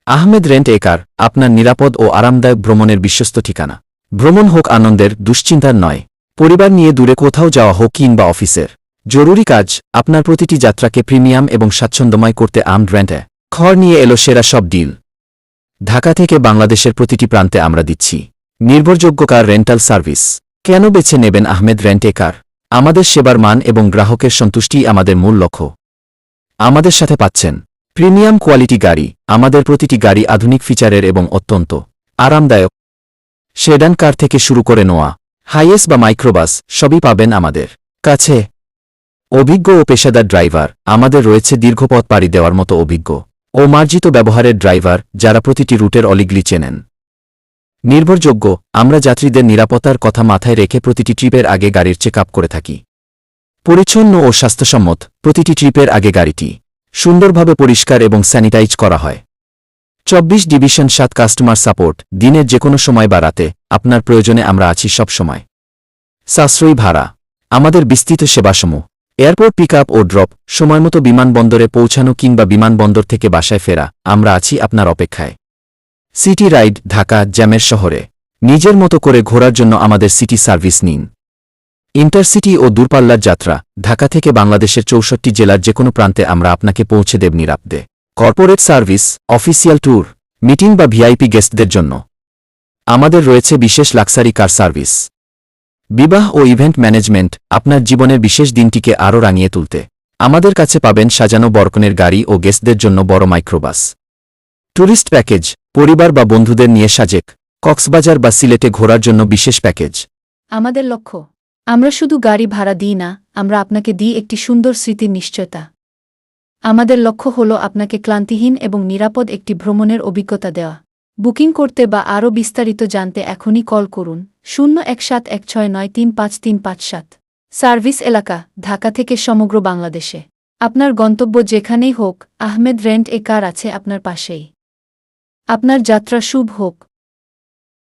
Ahmed rent এ কার, আপনার নিরাপদ ও আরামদায়ক ভ্রমণের বিশ্বস্ত ঠিকানা। ভ্রমণ হোক আনন্দের, দুশ্চিন্তার নয়। পরিবার নিয়ে দূরে কোথাও যাওয়া হোক কিংবা অফিসের জরুরি কাজ, আপনার প্রতিটি যাত্রাকে প্রিমিয়াম এবং স্বাচ্ছন্দ্যময় করতে আহমেদ রেন্টে খড় নিয়ে এলো সেরা সব ডিল। ঢাকা থেকে বাংলাদেশের প্রতিটি প্রান্তে আমরা দিচ্ছি নির্ভরযোগ্য কার রেন্টাল সার্ভিস। কেন বেছে নেবেন আহমেদ রেন্ট এ কার? আমাদের সেবার মান এবং গ্রাহকের সন্তুষ্টিই আমাদের মূল লক্ষ্য। আমাদের সাথে পাচ্ছেন প্রিমিয়াম কোয়ালিটি গাড়ি। আমাদের প্রতিটি গাড়ি আধুনিক ফিচারের এবং অত্যন্ত আরামদায়ক। সেডান কার থেকে শুরু করে নোয়া, হাইয়েস বা মাইক্রোবাস, সবই পাবেন আমাদের কাছে। অভিজ্ঞ ও পেশাদার ড্রাইভার, আমাদের রয়েছে দীর্ঘপথ পাড়ি দেওয়ার মতো অভিজ্ঞ ও মার্জিত ব্যবহারের ড্রাইভার, যারা প্রতিটি রুটের অলিগলি চেনেন। নির্ভরযোগ্য, আমরা যাত্রীদের নিরাপত্তার কথা মাথায় রেখে প্রতিটি ট্রিপের আগে গাড়ির চেক আপ করে থাকি। পরিচ্ছন্ন ও স্বাস্থ্যসম্মত, প্রতিটি ট্রিপের আগে গাড়িটি সুন্দরভাবে পরিষ্কার এবং স্যানিটাইজ করা হয়। 24 ডিভিশন 7 কাস্টমার সাপোর্ট, দিনের যেকোনো সময় বা রাতে আপনার প্রয়োজনে আমরা আছি সব সময়। সাশ্রয়ী ভাড়া, আমাদের বিস্তৃত সেবাসমূহ, এয়ারপোর্ট পিক আপ ও ড্রপ, সময়মতো বিমানবন্দরে পৌঁছানো কিংবা বিমানবন্দর থেকে বাসায় ফেরা, আমরা আছি আপনার অপেক্ষায়। সিটি রাইড, ঢাকা জ্যামের শহরে নিজের মতো করে ঘোরার জন্য আমাদের সিটি সার্ভিস নিন। ইন্টারসিটি ও দূরপাল্লার যাত্রা, ঢাকা থেকে বাংলাদেশের 64 জেলার যেকোনো প্রান্তে আমরা আপনাকে পৌঁছে দেব নিরাপদে। Corporate service, official tour, meeting বা ভিআইপি গেস্টদের জন্য আমাদের রয়েছে বিশেষ লাক্সারি কার সার্ভিস। বিবাহ ও ইভেন্ট ম্যানেজমেন্ট, আপনার জীবনের বিশেষ দিনটিকে আরও রাঙিয়ে তুলতে আমাদের কাছে পাবেন সাজানো বরকনের গাড়ি ও গেস্টদের জন্য বড় মাইক্রোবাস। ট্যুরিস্ট প্যাকেজ, পরিবার বা বন্ধুদের নিয়ে সাজেক, কক্সবাজার বা সিলেটে ঘোরার জন্য বিশেষ প্যাকেজ। আমাদের লক্ষ্য, আমরা শুধু গাড়ি ভাড়া দিই না, আমরা আপনাকে দিই একটি সুন্দর স্মৃতির নিশ্চয়তা। আমাদের লক্ষ্য হল আপনাকে ক্লান্তিহীন এবং নিরাপদ একটি ভ্রমণের অভিজ্ঞতা দেওয়া। বুকিং করতে বা আরও বিস্তারিত জানতে এখনই কল করুন 01716935357। সার্ভিস এলাকা, ঢাকা থেকে সমগ্র বাংলাদেশে। আপনার গন্তব্য যেখানেই হোক, আহমেদ রেন্ট এ কার আছে আপনার পাশেই। আপনার যাত্রা শুভ হোক।